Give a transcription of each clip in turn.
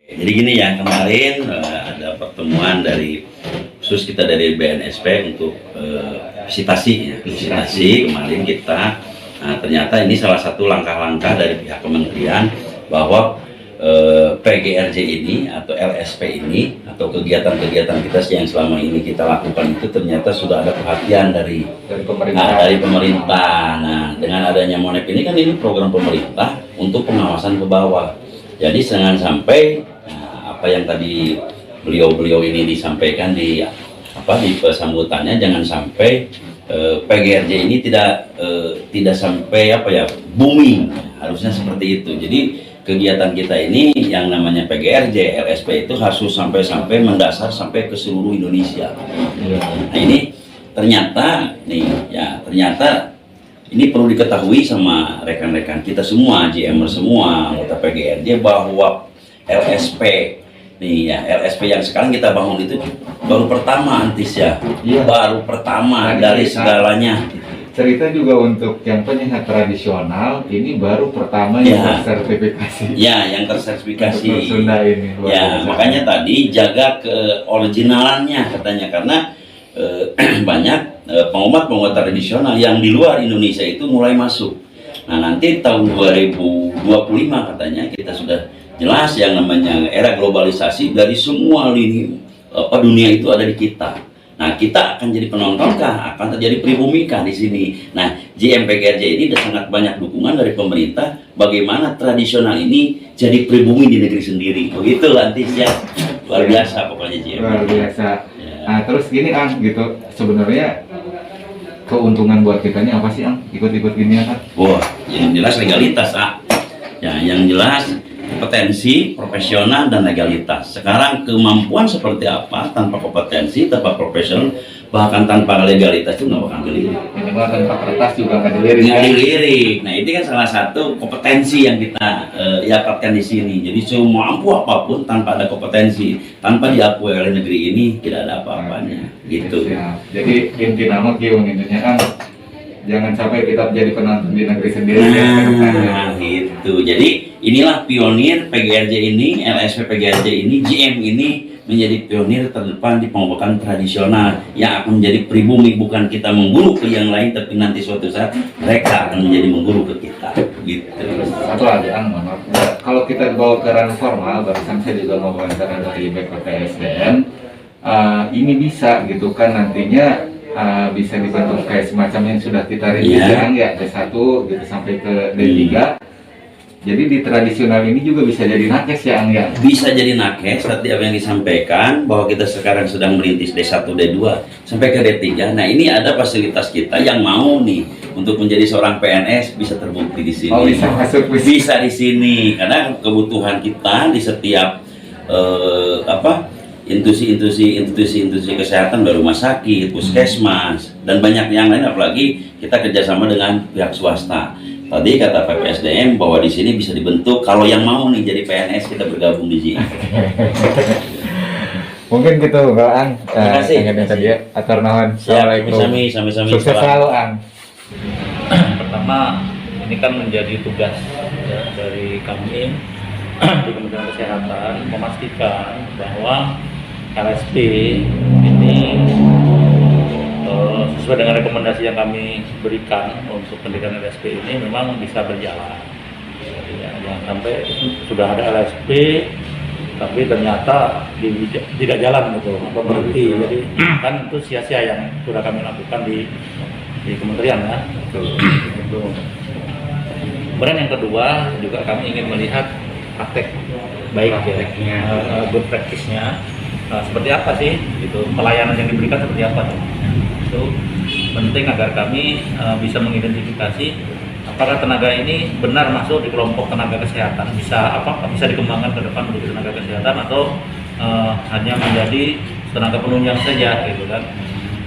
Jadi gini ya, kemarin ada pertemuan dari khusus kita dari BNSP untuk visitasi kemarin kita. Nah, ternyata ini salah satu langkah-langkah dari pihak kementerian bahwa PGRJ ini atau LSP ini atau kegiatan-kegiatan kita yang selama ini kita lakukan itu ternyata sudah ada perhatian dari pemerintah. Nah, dengan adanya Monep ini kan ini program pemerintah untuk pengawasan ke bawah. Jadi jangan sampai apa yang tadi beliau ini disampaikan di sambutannya, jangan sampai PGRJ ini tidak sampai booming, harusnya seperti itu. Jadi kegiatan kita ini yang namanya PGRJ LSP itu harus sampai mendasar sampai ke seluruh Indonesia. Nah, ini ternyata ini perlu diketahui sama rekan-rekan kita semua, GMer semua, anggota PGRJ, bahwa LSP LSP yang sekarang kita bangun itu baru pertama, Antis ya, baru pertama dari segalanya. Cerita juga untuk yang penyehat tradisional ini baru pertama yang tersertifikasi. Ya, yang tersertifikasi. Sunda ini. Ya, makanya tadi jaga keoriginalannya katanya, karena banyak pengomat tradisional yang di luar Indonesia itu mulai masuk. Nah, nanti tahun 2025 katanya kita sudah jelas yang namanya era globalisasi, dari semua lini dunia itu ada di kita. Nah, kita akan jadi penonton kah? Akan terjadi pribumi kah di sini? Nah, GMPGRJ ini ada sangat banyak dukungan dari pemerintah bagaimana tradisional ini jadi pribumi di negeri sendiri. Begitu, Antis ya. Luar biasa pokoknya GM. Luar biasa. Ya. Nah, terus gini gitu. Sebenarnya keuntungan buat kita ini apa sih, ikut-ikut gini ya, Wah, yang jelas legalitas, Ya, yang jelas kompetensi, profesional, dan legalitas. Sekarang kemampuan seperti apa tanpa kompetensi, tanpa profesional, bahkan tanpa legalitas itu nggak bakal dilirik. Minimal tanpa kertas juga nggak dilirik. Nggak dilirik. Nah, ini kan salah satu kompetensi yang kita dapatkan di sini. Jadi semampu apapun tanpa ada kompetensi, tanpa diakui oleh negeri ini, tidak ada apa-apanya. Gitu. Jadi inti nama intinya kan jangan sampai kita jadi penonton di negeri sendiri. Nah, gitu. Jadi inilah pionir PGRJ ini, LSP PGRJ ini, GM ini menjadi pionir terdepan di pengobakan tradisional yang akan menjadi pribumi. Bukan kita mengguru ke yang lain, tapi nanti suatu saat mereka akan menjadi mengguru ke kita. Gitu. Satu lagi, maaf. Kalau kita bawa ke ranah formal, barusan saya juga mau wawancara dari BPPSDM, ini bisa gitu kan nantinya. Bisa dibentuk kayak semacam yang sudah kita revisi D1 gitu sampai ke D3. Jadi di tradisional ini juga bisa jadi nakes ya, Ang ya? Bisa jadi nakes, tadi apa yang disampaikan bahwa kita sekarang sedang merintis D1, D2 sampai ke D3. Nah, ini ada fasilitas kita yang mau nih untuk menjadi seorang PNS bisa terbukti di sini. Oh, bisa masuk bisa di sini karena kebutuhan kita di setiap institusi kesehatan, dari rumah sakit, puskesmas, dan banyak yang lain, apalagi kita kerjasama dengan pihak swasta. Tadi kata PPSDM bahwa di sini bisa dibentuk, kalau yang mau nih jadi PNS kita bergabung di sini. Mungkin gitu, Bang Ang. Terima kasih. Atur nuhun. Assalamualaikum. Sami-sami. Sukses selalu, Ang. Pertama, ini kan menjadi tugas dari kami di Kementerian Kesehatan memastikan bahwa LSP ini sesuai dengan rekomendasi yang kami berikan untuk pendidikan LSP ini memang bisa berjalan. Jangan sampai sudah ada LSP tapi ternyata tidak jalan gitu atau berhenti. Jadi kan itu sia-sia yang sudah kami lakukan di kementerian ya. Kemudian yang kedua juga kami ingin melihat praktek baik good practice-nya. Seperti apa sih gitu, pelayanan yang diberikan seperti apa tuh? Itu penting agar kami bisa mengidentifikasi apakah tenaga ini benar masuk di kelompok tenaga kesehatan, bisa dikembangkan ke depan menjadi tenaga kesehatan atau hanya menjadi tenaga penunjang saja gitu kan.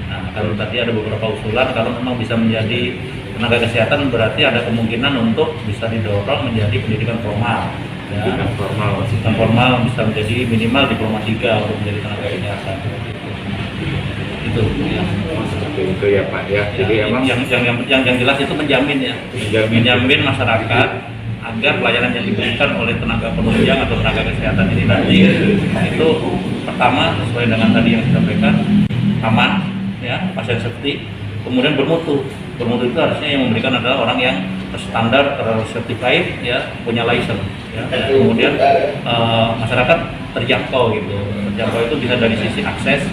Nah, kalau tadi ada beberapa usulan, kalau memang bisa menjadi tenaga kesehatan berarti ada kemungkinan untuk bisa didorong menjadi pendidikan formal. Pendidikan formal bisa menjadi minimal diploma 3 untuk menjadi tenaga kesehatan. Itu yang seperti itu ya, Pak ya. Jadi emang yang jelas itu menjamin masyarakat agar pelayanan yang diberikan oleh tenaga penunjang atau tenaga kesehatan ini nanti itu pertama sesuai dengan tadi yang disampaikan, aman, ya, pasien safety, kemudian bermutu. Bermutu itu harusnya yang memberikan adalah orang yang standar, certified, ya, punya license, ya. Kemudian masyarakat terjangkau gitu. Terjangkau itu bisa dari sisi akses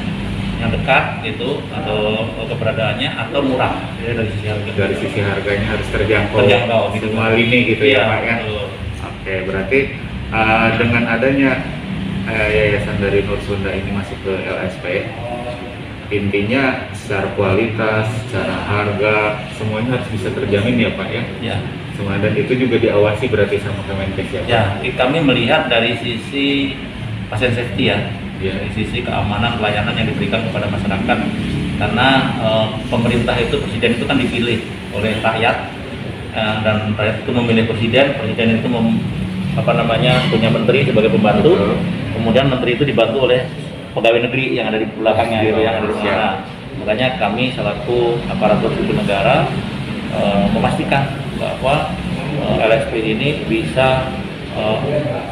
yang dekat gitu atau keberadaannya, atau murah, ya, dari sisi harga. Dari sisi harganya harus terjangkau Gitu. semua lini gitu Iya, ya Pak ya. betul. Oke, berarti dengan adanya yayasan dari Nur Sunda ini masuk ke LSP, intinya secara kualitas, secara harga, semuanya harus bisa terjamin ya Pak ya. Ya. Semua, dan itu juga diawasi berarti sama Kemenkes ya Pak. Ya, kami melihat dari sisi pasien safety ya, Ya. dari sisi keamanan pelayanan yang diberikan kepada masyarakat. Karena pemerintah itu, presiden itu kan dipilih oleh rakyat, dan rakyat itu memilih presiden itu punya menteri sebagai pembantu. Betul. Kemudian menteri itu dibantu oleh pegawai negeri yang ada di belakangnya gitu, yang ada di mana. Makanya kami selaku aparatur sipil negara memastikan bahwa LSP ini bisa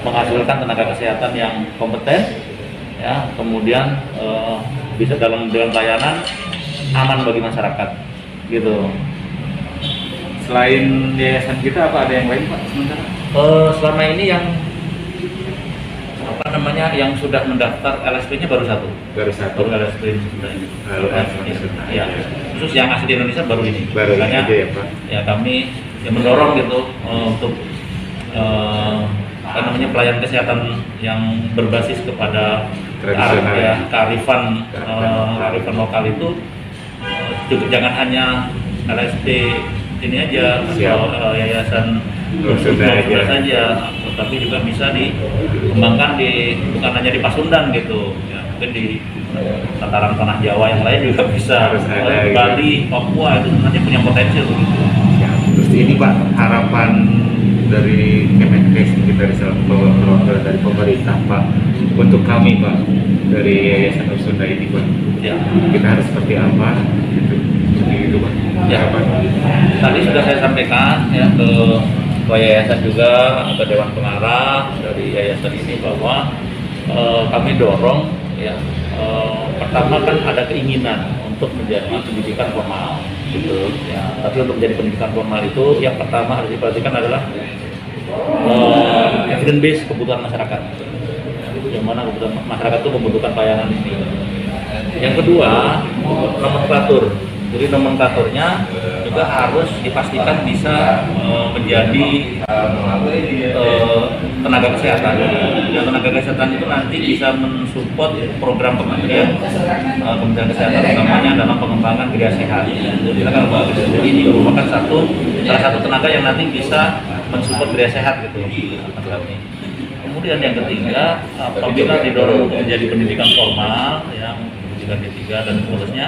menghasilkan tenaga kesehatan yang kompeten, ya, kemudian bisa dalam pelayanan aman bagi masyarakat, gitu. Selain yayasan kita apa ada yang lain Pak sementara? Selama ini yang sudah mendaftar LSP-nya baru satu. Baru satu. Baru LSP ini sudah ini. Ya. Khusus yang asli di Indonesia baru ini. Baru ini Makanya aja ya Pak. ya kami mendorong gitu untuk pelayanan kesehatan yang berbasis kepada Tradisional. kearifan lokal itu juga jangan hanya LSP ini aja atau yayasan Nur Sunda aja saja, tapi juga bisa dikembangkan bukan hanya di Pasundan gitu, ya, mungkin di tataran tanah Jawa yang lain juga bisa. Harus ada, Bali, Papua itu nanti punya potensi gitu. Ya, terus ini Pak, harapan dari Kemenkes kita perwakilan dari pemerintah Pak untuk kami Pak dari Yayasan Nur Sunda ini Pak, Ya. kita harus seperti apa gitu, seperti itu Pak. Ya. Harapan. Tadi sudah saya sampaikan ya ke yayasan juga, ke Dewan Pengarah dari yayasan ini bahwa kami dorong ya, pertama kan ada keinginan untuk menjadi pendidikan formal gitu ya. Tapi untuk menjadi pendidikan formal itu yang pertama harus diperhatikan adalah evidence based kebutuhan masyarakat, yang mana kebutuhan masyarakat itu membutuhkan pelayanan ini. Yang kedua, nomenklatur. Jadi nomenklaturnya juga harus dipastikan bisa menjadi tenaga kesehatan. Dan tenaga kesehatan itu nanti bisa mensupport program Kementerian Kesehatan, utamanya dalam pengembangan gaya sehat. Jadi kalau ini merupakan salah satu tenaga yang nanti bisa mensupport gaya sehat gitu. Kemudian yang ketiga, apabila didorong untuk menjadi pendidikan formal, ya, pendidikan D3 dan seterusnya,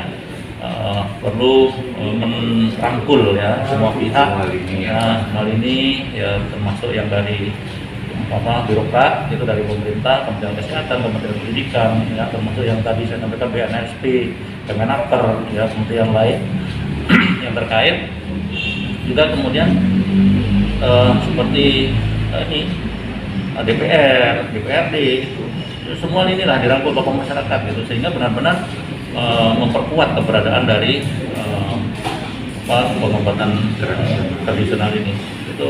perlu merangkul ya semua pihak, hal ini ya termasuk yang dari birokrat itu, dari pemerintah, Kementerian Kesehatan, Kementerian Pendidikan, ya, termasuk yang tadi saya sampaikan BNSP, Kemenaker, ya, kementerian lain yang terkait juga. Kemudian seperti ini DPR, DPRD itu semua inilah dirangkul tokoh masyarakat gitu, sehingga benar-benar memperkuat keberadaan dari pengobatan tradisional ini. Itu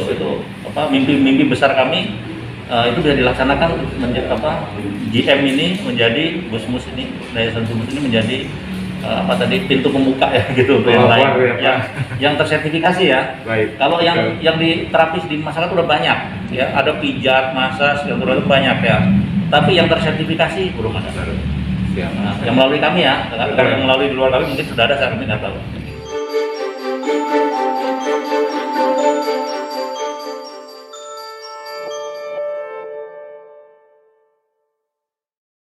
mimpi besar kami itu bisa dilaksanakan GM ini menjadi Gusmus ini, Yayasan Gusmus ini menjadi pintu pembuka ya gitu untuk yang lain yang tersertifikasi ya. Baik. Kalau yang diterapis di masyarakat udah banyak ya, ada pijat, masas, yang udah banyak ya. Tapi yang tersertifikasi belum ada. Nah, yang melalui kami ya, kalau yang melalui di luar kami mungkin sudah ada, saya nggak tahu.